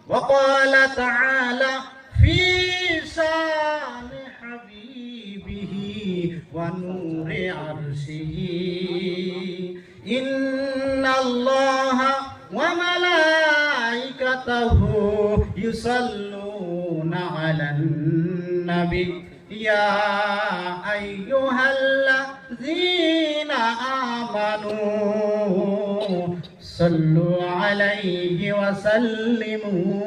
وقال تعالى في شان حبيبه ونور عرشه إن الله وملائكته يصلون على النبي يا أيها الذين آمنوا صلوا عليه وسلموا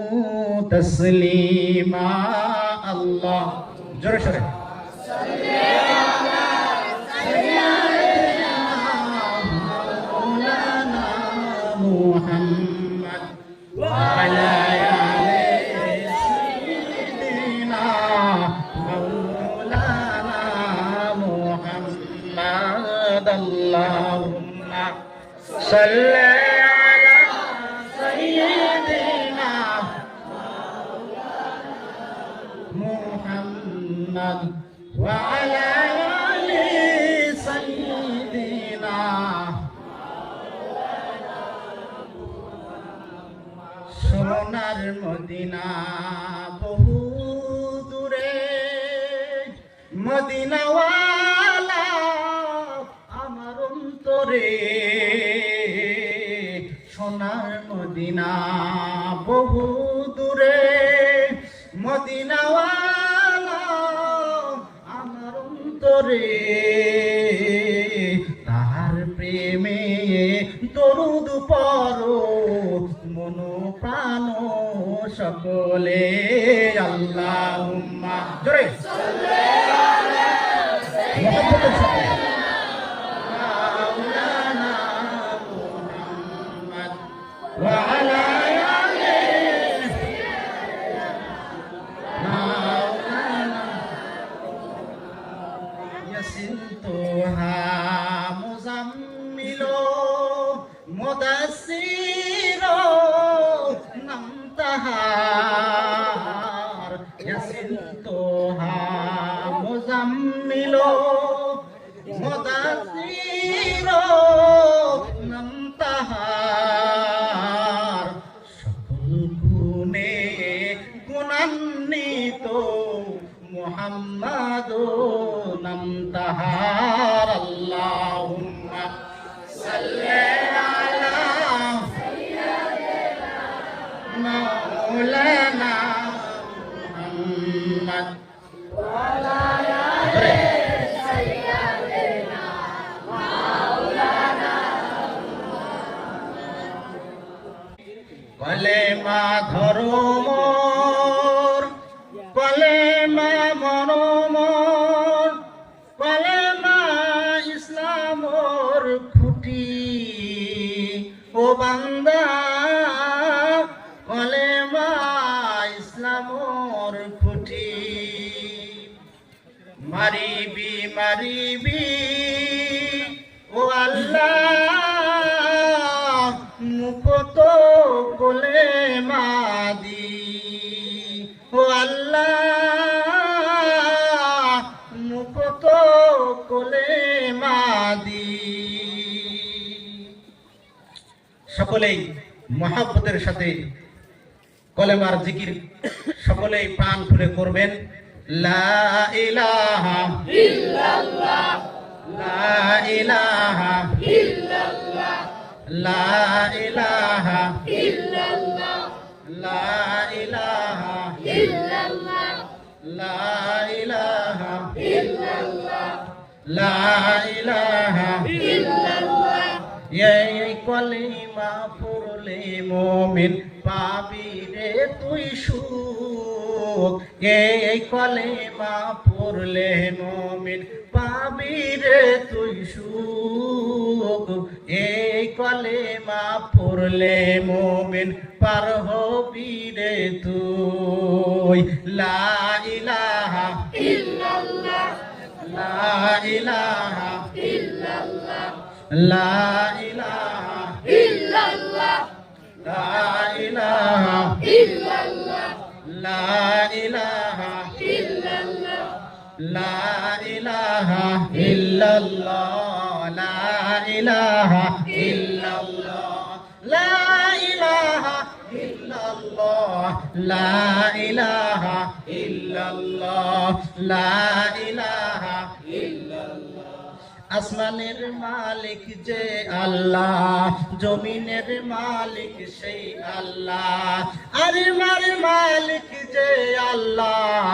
تسليما الله جرى شرع مولانا محمد وعلى آل سيدنا مولانا محمد اللهم صل على سيدنا محمد وعلى آل سيدنا সোনার মদিনা বহু দূরে মদিনাওয়ালা আমার অন্তরে সোনার মদিনা বহু দূরে মদিনাওয়ালা আমার অন্তরে তাহার প্রেমে দরুদ পড়ো মন প্রাণ সকলে আল্লাহুম্মা জোরে মহব্বতের সাথে মাওলানা মুহাম্মদ ওয়া আলা আলি মাওলানা ইয়াসিনতুহা মুজাম্মিলো মুদাসসিরো নাম তাহার ইয়াসিনতুহা মুজাম্মিলো মুদাসসিরো নাম তাহার সকল গুণে গুণান্বিত মুহাম্মদ নাম তাহার আল্লাহুম্মা সাল্লি আলা মাওলানা মুহাম্মদ ওয়া আলা আলি সাইয়্যিদিনা মাওলানা কলেমা ধরো মোর কলেমা মনো মোর কলেমা ইসলামর খুঁটি ও বান্দা কলেমা ইসলামর খুঁটি মারিবি মারিবি ও আল্লাহ মুখত কলেমা দি ও আল্লাহ মুখত কলেমা দি সকলেই মহব্বতের সাথে কলেমার জিকির সকলেই প্রাণ খুলে করবেন লা ইলাহা ইল্লাল্লাহ লা ইলাহা ইল্লাল্লাহ লা ইলাহা ইল্লাল্লাহ লা ইলাহা ইল্লাল্লাহ লা ইলাহা ইল্লাল্লাহ লা ইলাহা ইল্লাল্লাহ এই কলিমা পড়লে মুমিন পাবি রে তুই সুখ এই কলিমা পড়লে মুমিন পাবি রে তুই সুখ এই কলিমা পড়লে মুমিন পার হবি রে তুই লা ইলাহা ইল্লাল্লাহ লা ইলাহা ইল্লাল্লাহ লা ইলাহা ইল্লাল্লাহ লা ইলাহা ইল্লাল্লাহ লা ইলাহা ইল্লাল্লাহ লা ইলাহা ইল্লাল্লাহ লা ইলাহা ইল্লাল্লাহ লা ইলাহা ইল্লাল্লাহ লা ইলাহা ইল্লাল্লাহ লা ইলাহা ইল্লাল্লাহ। আসমানের মালিক যে আল্লাহ, জমিনের মালিক সেই আল্লাহ, আরিমার মালিক যে আল্লাহ,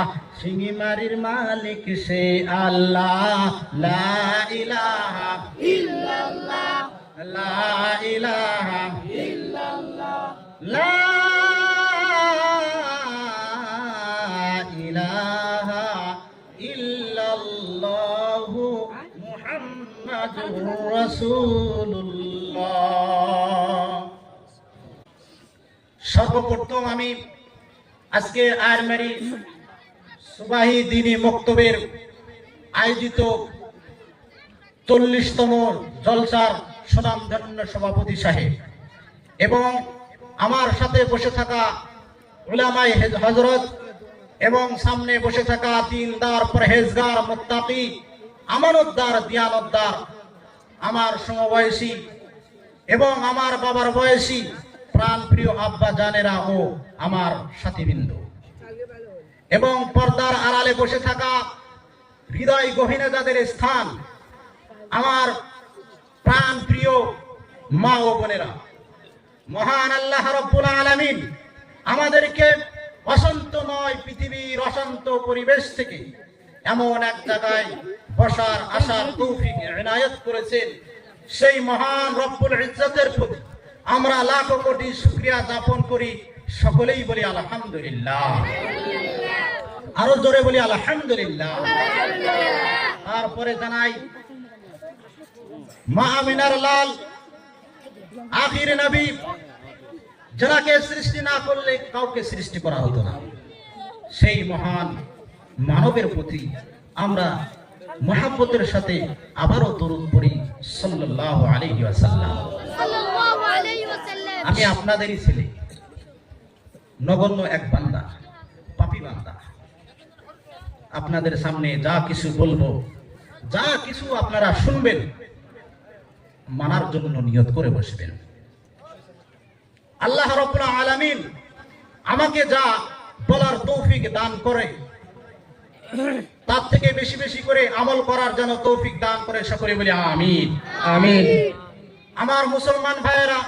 সিংহিমারির মালিক সে আল্লাহ। লা ইলাহা ইল্লাল্লাহ লা ইলাহা ইল্লাল্লাহ লা ইলাহা ইল্লাল্লাহু মুহাম্মাদুর রাসূলুল্লাহ। সর্বপ্রথম আমি আজকে আরমারি সুবাহি দ্বীনি মক্তবের আয়োজিত 40তম জলসার সুনামধন্য সভাপতি সাহেব এবং আমার সাথে বসে থাকা উলামায়ে হযরত এবং সামনে বসে থাকা দিনদার, পরহেজগার, মুত্তাকি, আমানতদার, দিয়ানতদার, আমার সমবয়সী এবং আমার বাবার বয়সী প্রাণপ্রিয় আব্বা জানেরা ও আমার সাথীবৃন্দ এবং পর্দার আড়ালে বসে থাকা হৃদয় গহীনে যাদের স্থান, আমার প্রাণ প্রিয় মা ও বোনেরা, মহান আল্লাহ রাব্বুল আলামিন আমাদেরকে অশান্তময় পৃথিবীর অশান্ত পরিবেশ থেকে এমন এক জায়গায় বসার আসার তৌফিক ইনায়াত করেছেন। সেই মহান রব্বুল ইজ্জতের প্রতি আমরা লাখো কোটি শুকরিয়া জ্ঞাপন করি। সকলেই বলি আলহামদুলিল্লাহ, আরো জোরে বলি আলহামদুলিল্লাহ। তারপরে জানাই মা আমিনার লাল আখির নবী, যাকে সৃষ্টি না করলে কাউকে সৃষ্টি করা হতো না, সেই মহান মানবের প্রতি আমরা মহব্বতের সাথে আবারও দরুদ পড়ি সাল্লাল্লাহু আলাইহি ওয়াসাল্লাম। আমি আপনাদেরই ছেলে, নগণ্য এক বান্দা, পাপী বান্দা। আপনাদের সামনে যা কিছু বলবো, যা কিছু আপনারা শুনবেন, মানার জন্য নিয়ত করে বসবেন। আল্লাহ রাব্বুল আলামিন আমাকে যা বলার তৌফিক দান করে, তার থেকে বেশি বেশি করে আমল করার জন্য তৌফিক দান করে। সকলে বলি আমিন আমিন। আমার মুসলমান ভাইয়েরা,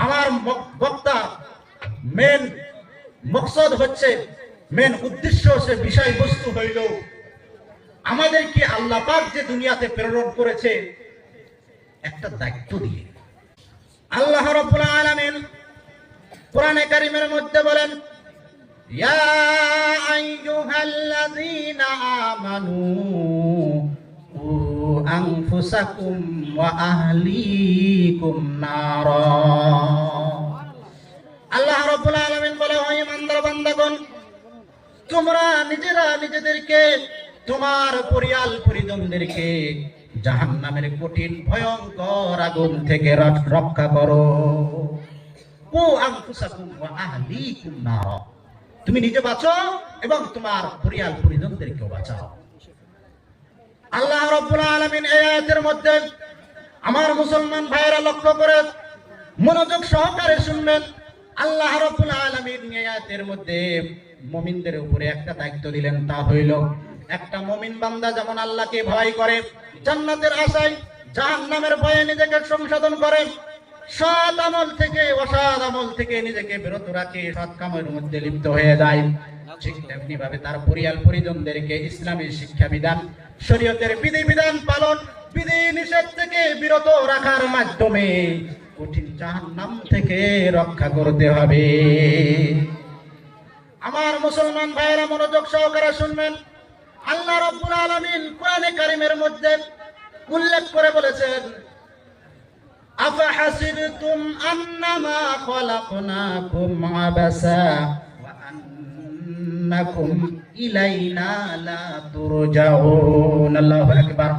আমার বক্তা মেন মকসদ হচ্ছে, মেন উদ্দেশ্য হচ্ছে, বিষয়বস্তু হইল আমাদেরকে আল্লাহ পাক যে দুনিয়াতে প্রেরণ করেছে একটা দায়িত্ব দিয়ে। আল্লাহ রাব্বুল আলামিন কোরআনে কারীমের মধ্যে বলেন, ইয়া আইয়ুহাল্লাযীনা আমানু কু আনফুসাকুম ওয়া আহলিকুম নারা। আল্লাহ রাব্বুল আলামিন বলে, হে ইমানদার বান্দাগণ, তোমরা নিজেরা নিজেদেরকে, তোমার পরিয়াল পরিজনদেরকে জাহান্নামের কঠিন ভয়ঙ্কর আগুন থেকে রক্ষা করো। কু আনফুসাকুম ওয়া আহলিকুম নারা, তুমি নিজে বাঁচো এবং তোমার পরিয়াল পরিজনদেরকেও বাঁচাও। আল্লাহ রাব্বুল আলামিন এই আয়াতের মধ্যে, আমার মুসলমান ভাইয়েরা লক্ষ্য করে মনোযোগ সহকারে শুনবেন, আল্লাহ রাব্বুল আলামিন এই আয়াতের মধ্যে মুমিনদের উপরে একটা দায়িত্ব দিলেন। তা হইল, একটা মুমিন বান্দা যেমন আল্লাহকে ভয় করে, জান্নাতের আশায় জাহান্নামের ভয়ে নিজেকে সংশোধন করে, সৎ আমল থেকে অসৎ আমল থেকে নিজেকে বিরত রাখে, সৎ কামের মধ্যে লিপ্ত হয়ে যায়, ঠিক তেমনি ভাবে তার পরিয়াল পরিজনদেরকে ইসলামী শিক্ষা বিধান, শরীয়তের বিধি বিধান পালন, বিধি নিষেধ থেকে বিরত রাখার মাধ্যমে কঠিন জাহান্নাম থেকে রক্ষা করতে হবে। আমার মুসলমান ভাইয়েরা মনোযোগ সহকারে শুনবেন। আল্লাহ রাব্বুল আলামিন কোরআনে কারীমের মধ্যে উল্লেখ করে বলেছেন, আফাহাসিবতুম আন্নামা খালাকনাকুম আবাসা ওয়া আন্নাকুম ইলাইনা লা তুরজাউন। আল্লাহু আকবার।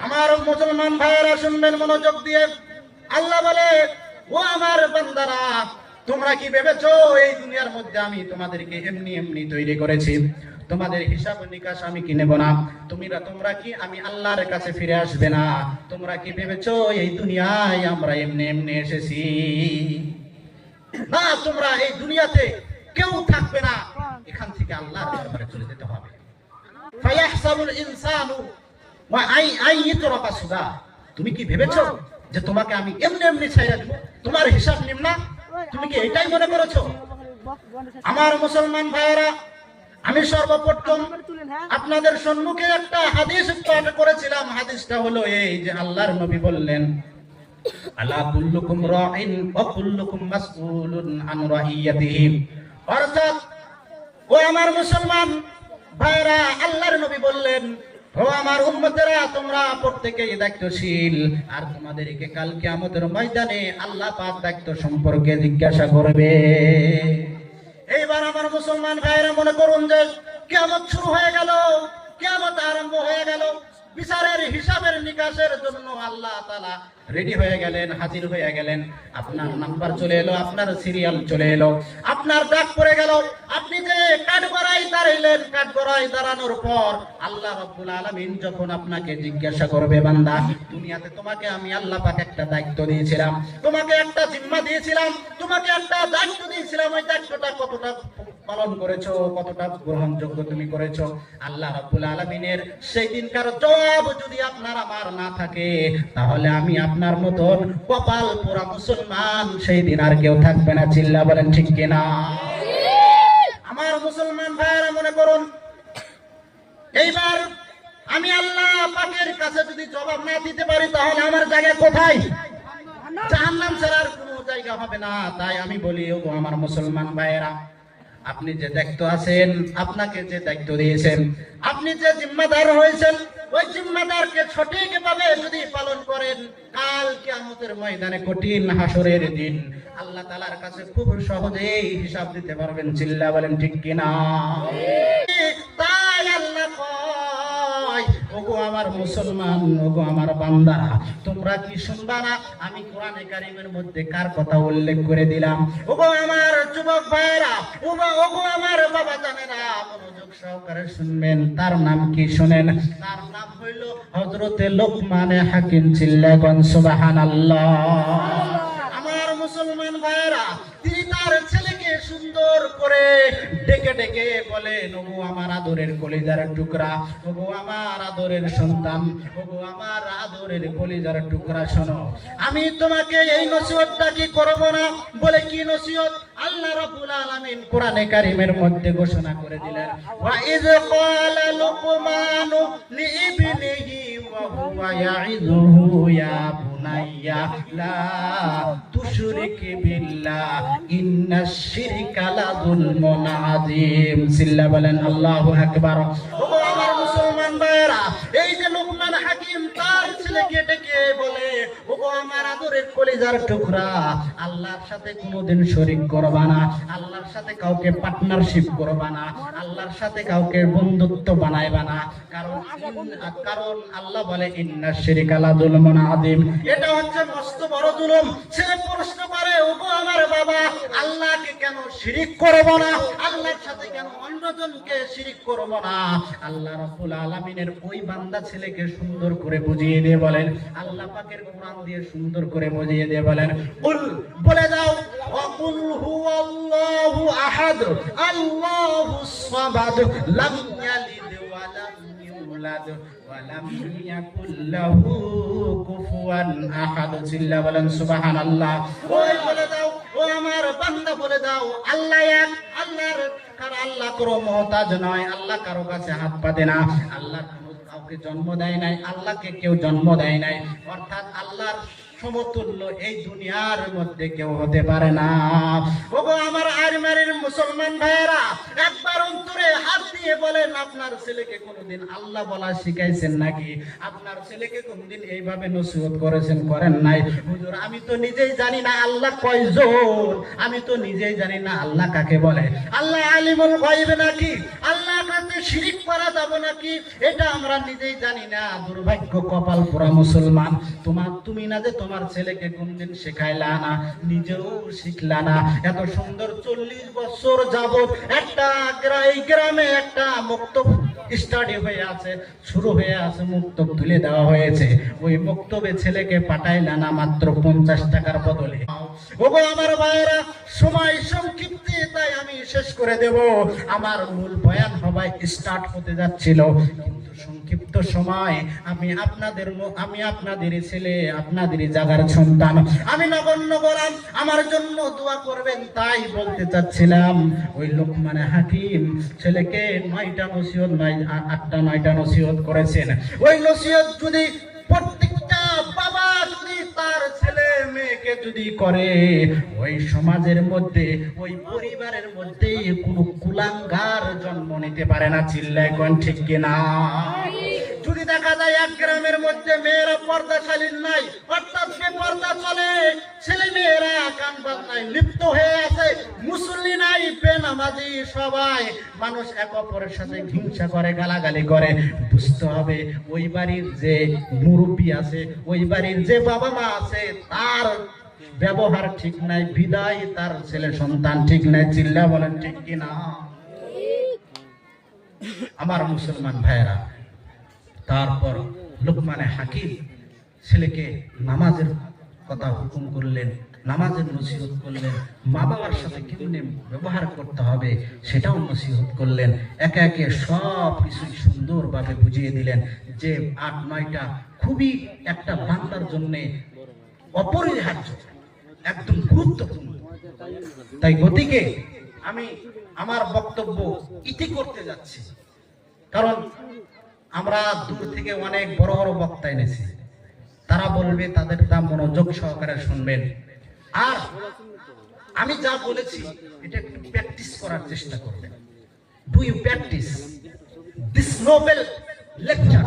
আমার মুসলমান ভাইয়েরা শুনবেন মনোযোগ দিয়ে। আল্লাহ বলে, ও আমার বান্দারা, তোমরা কি ভেবেছো এই দুনিয়ার মধ্যে আমি তোমাদেরকে এমনি এমনি তৈরি করেছি? তোমাদের হিসাব নিকাশ আমি কি নেব না? তোমরা কি আমি আল্লাহর কাছে ফিরে আসবে না? তোমরা কি ভেবেছো এই দুনিয়ায় আমরা এমনি এমনি এসেছি? না, তোমরা এই দুনিয়াতে কেউ থাকবে না, এখান থেকে আল্লাহর দরবারে চলে যেতে হবে। ফায়াহসাবুল ইনসানু ওয়া আইয়ুতরাকা সুদা, তুমি কি ভেবেছো যে তোমাকে আমি এমনি এমনি ছাইরা দেব, তোমার হিসাব নিম না? তুমি কি এটাই মনে করেছো? আমার মুসলমান ভাইয়েরা, আমি সর্বপ্রথম আপনাদের সম্মুখে একটা হাদিস পাঠ করেছিলাম। হাদিসটা হলো এই যে আল্লাহর নবী বললেন, আলা কুল্লুকুম রাইন ওয়া কুল্লুকুম মাসউলুন আন রাইয়াতিহি। অর্থাৎ ও আমার মুসলমান ভাইরা, আল্লাহর নবী বললেন, ও আমার উম্মতেরা, তোমরা প্রত্যেকেই দায়িত্বশীল, আর তোমাদেরকে কাল কিয়ামতের ময়দানে আল্লাহ পাক দায়িত্ব সম্পর্কে জিজ্ঞাসা করবে। এইবার আমার মুসলমান ভাইরা মনে করুন যে কিয়ামত শুরু হয়ে গেল, কিয়ামত আরম্ভ হয়ে গেল, বিচারের হিসাবের নিকাশের জন্য আল্লাহ তাআলা রেডি হয়ে গেলেন, হাজির হয়ে গেলেন। আপনার নাম্বার চলে এলো, আপনার সিরিয়াল চলে এলো, আপনার ডাক পড়ে গেল। আপনি যে কাঠগড়ায় দাঁড়াইলেন, কাঠগড়ায় দাঁড়ানোর পর আল্লাহ রাব্বুল আলামিন যখন আপনাকে জিজ্ঞাসা করবে, বান্দা, দুনিয়াতে তোমাকে আমি আল্লাহ পাক একটা দায়িত্ব দিয়েছিলাম, তোমাকে একটা জিম্মা দিয়েছিলাম, তোমাকে একটা দায়িত্ব দিয়েছিলাম, ওই দায়িত্বটা কতটা পালন করেছো, কতটা গ্রহণযোগ্য তুমি করেছো? আল্লাহ রাব্বুল আলামিনের সেই দিনকার জবাব যদি আপনার আমার না থাকে, তাহলে আমি আপনার মতন কপাল পোড়া মুসলমান সেই দিন আর কেউ থাকবে না। চিল্লা বলেন ঠিক কিনা? আমার মুসলমান ভাইয়েরা মনে করুন, এইবার আমি আল্লাহ পাকের কাছে যদি জবাব না দিতে পারি, তাহলে আমার জায়গা কোথায়? জাহান্নাম ছাড়ার কোনো জায়গা হবে না। তাই আমি বলি, ও আমার মুসলমান ভাইয়েরা, আপনি যে দায়িত্ব আছেন, আপনাকে যে দায়িত্ব দিয়েছেন, আপনি যে জিম্মাদার হয়েছেন, ওই জিম্মাদারকে সঠিকভাবে যদি পালন করেন, কাল কিয়ামতের ময়দানে কঠিন হাসরের দিন আল্লাহ তাআলার কাছে খুব সহজেই হিসাব দিতে পারবেন। চিল্লা বলেন ঠিক কিনা? তাই আল্লাহ কয়, ওগো আমার মুসলমান, ওগো আমার বান্দারা, তোমরা কি শুনবা না? আমি কোরআনে কারীমের মধ্যে কার কথা উল্লেখ করে দিলাম? ওগো আমার যুবক ভাইরা, ওগো আমার বাবা জানেরা, মনোযোগ সহকারে শুনবেন। তার নাম কি শুনেন? তার নাম হইল হযরতে লোকমান হাকিম। চিল্লাগন সুবহানাল্লাহ। আমার মুসলমান ভাইরা, তিনি তার ছেলেকে সুন্দর করে ডেকে ডেকে বলেন, ওগো আমার আদরের কলিজার টুকরা, ওগো আমার আদরের সন্তান, ওগো আমার আদরের কলিজার টুকরা, শোনো, আমি তোমাকে এই নসিহতটা কি করব না? বলে কি নসিহত? আল্লাহ রাব্বুল আলামিন কোরআনে কারীমের মধ্যে ঘোষণা করে দিলেন, ওয়া ইয ক্বালা লুকমানু লিইবনিহি ওয়া হুয়া ইয়াইযুহু ইয়া বুনাইয়া লা তুশরিক বিল্লাহ ইন্নাশ শিরকা লাযুলমুন আযীম। সিল্লা বলেন আল্লাহু আকবার। ওগো আমার মুসলমান ভাইরা, এই যে লোকমান হাকিম তার ছেলেকে ডেকে বলে, ওগো আমার আদরের কলিজার টুকরা, আল্লাহর সাথে কোনোদিন শরীক করবা না, আল্লাহর সাথে কাউকে পার্টনারশিপ করবা না, আল্লাহর সাথে কাউকে বন্ধুত্ব বানাইবা না। কারণ আল্লাহ বলে, ইন্নাশ শিরকা লাযুলমুন আযীম, এটা হচ্ছে মস্ত বড় জুলুম। ছেলে প্রশ্ন করে, ওগো আমার বাবা, আল্লাহকে কেন শিরিক করব না? আল্লাহর সাথে কেন অন্যজনকে শিরিক করব না? আল্লাহ রাব্বুল আলামিনের ওই বান্দা ছেলেকে সুন্দর করে বুঝিয়ে দিয়ে বলেন, আল্লাহ পাকের কোরআন দিয়ে সুন্দর করে বুঝিয়ে দিয়ে বলেন, কুল, বলে দাও, ওয়াকুল হুয়াল্লাহু আহাদ আল্লাহুস সামাদ লাম ইয়ালিদ ওয়া লাম ইউলাদ ওয়া লাম ইয়াকুল লাহু কুফুয়ান আহাদ। চিল্লা বলেন সুবহানাল্লাহ। ওই বলে দাও, ও আমার বান্দা বলে দাও, আল্লাহ এক, আল্লাহ কারো মুহতাজ নয়, আল্লাহ কারো কাছে হাত পাতে না, আল্লাহ কাউকে জন্ম দেয় নাই, আল্লাহকে কেউ জন্ম দেয় নাই, অর্থাৎ আল্লাহর সমতুল্য এই দুনিয়ার মধ্যে কেউ হতে পারে না। ওগো আমার আরমানের মুসলমান ভাইয়েরা, একবার অন্তরে হাত দিয়ে বলেন, আপনার ছেলেকে কোনোদিন আল্লাহ বলা শিখাইছেন নাকি? আপনার ছেলেকে কোনোদিন এইভাবে নসিহত করেছেন? করেন নাই। হুজুর, আমি তো নিজেই জানি না আল্লাহ কয়জন, আমি তো নিজেই জানি না আল্লাহ কাকে বলে। আল্লাহ আলিমুল গায়ব নাকি? আল্লাহর কাছে শিরিক করা যাবে নাকি? এটা আমরা নিজেই জানি না। দুর্ভাগ্য, কপাল পোড়া মুসলমান, তুমি না যে তোমার ছেলেকে কোনদিন শেখাইলা না, নিজেও শিখলা না। এত সুন্দর 40 বছর যাবত একটা গ্রামে একটা মুক্তব স্টাডি হয়ে আছে, শুরু হয়ে আছে, মুক্তব তুলে দেওয়া হয়েছে। ওই মুক্তবে ছেলেকে পাঠাইলা না মাত্র 50 টাকার বদলে। ওগো আমার ভাইয়েরা, সময় সংক্ষিপ্তে, তাই আমি শেষ করে দেব। আমার মূল বয়ান হবাই স্টার্ট হতে যাচ্ছিল, কিন্তু সংক্ষিপ্ত সময় আমি আপনাদেরই ছেলে, আপনাদেরই জাগার সন্তান, আমি নগণ্য গোলাম, আমার জন্য দোয়া করবেন তাই বলতে চাচ্ছিলাম। ওই লোকমানে হাকিম ছেলেকে 9টা নসিহত, 8টা-9টা নসিহত করেছেন। ওই নসিহত যদি প্রত্যেকটা বাবা যদি তার ছেলে মেয়েকে যদি করে, ওই সমাজের মধ্যে, ওই পরিবারের মধ্যে কোনো কুলাঙ্গার জন্ম নিতে পারে না। চিল্লায় কোন ঠিক কিনা? যদি দেখা যায় এক গ্রামের মধ্যে মেয়েরা পর্দাশালী নাই, অর্থাৎ বেপর্দা চলে, ছেলে মেয়েরা গান বাজনায় লিপ্ত হয়ে আছে, মুসল্লি নাই, বেনামাজি সবাই, মানুষ এক অপরের সাথে হিংসা করে, গালাগালি করে, বুঝতে হবে ওই বাড়ির যে মুরব্বী আছে, ওই বাড়ির যে বাবা মা আছে, তার ব্যবহার ঠিক নাই, বিদায় তার ছেলে সন্তান ঠিক নাই। চিল্লা বলেন ঠিক কিনা? আমার মুসলমান ভাইয়েরা, তারপর লোকমানে হাকিম ছেলেকে নামাজের কথা হুকুম করলেন, নামাজের নসিহত করলেন, মা বাবার সাথে কেমনে ব্যবহার করতে হবে সেটাও নসিহত করলেন। একে একে সব কিছুই সুন্দরভাবে বুঝিয়ে দিলেন, যে 8-9টা খুবই একটা বান্দার জন্য অপরিহার্য, একদম গুরুত্বপূর্ণ। তাই গতিকে আমি আমার বক্তব্য ইতি করতে যাচ্ছি, কারণ আমরা দূর থেকে অনেক বড় বড় বক্তা এনেছি, তারা বলবে, তাদের তা মনোযোগ সহকারে শুনবেন। আর আমি যা বলেছি এটা একটু প্র্যাকটিস করার চেষ্টা করবেন। Do you practice this Nobel lecture?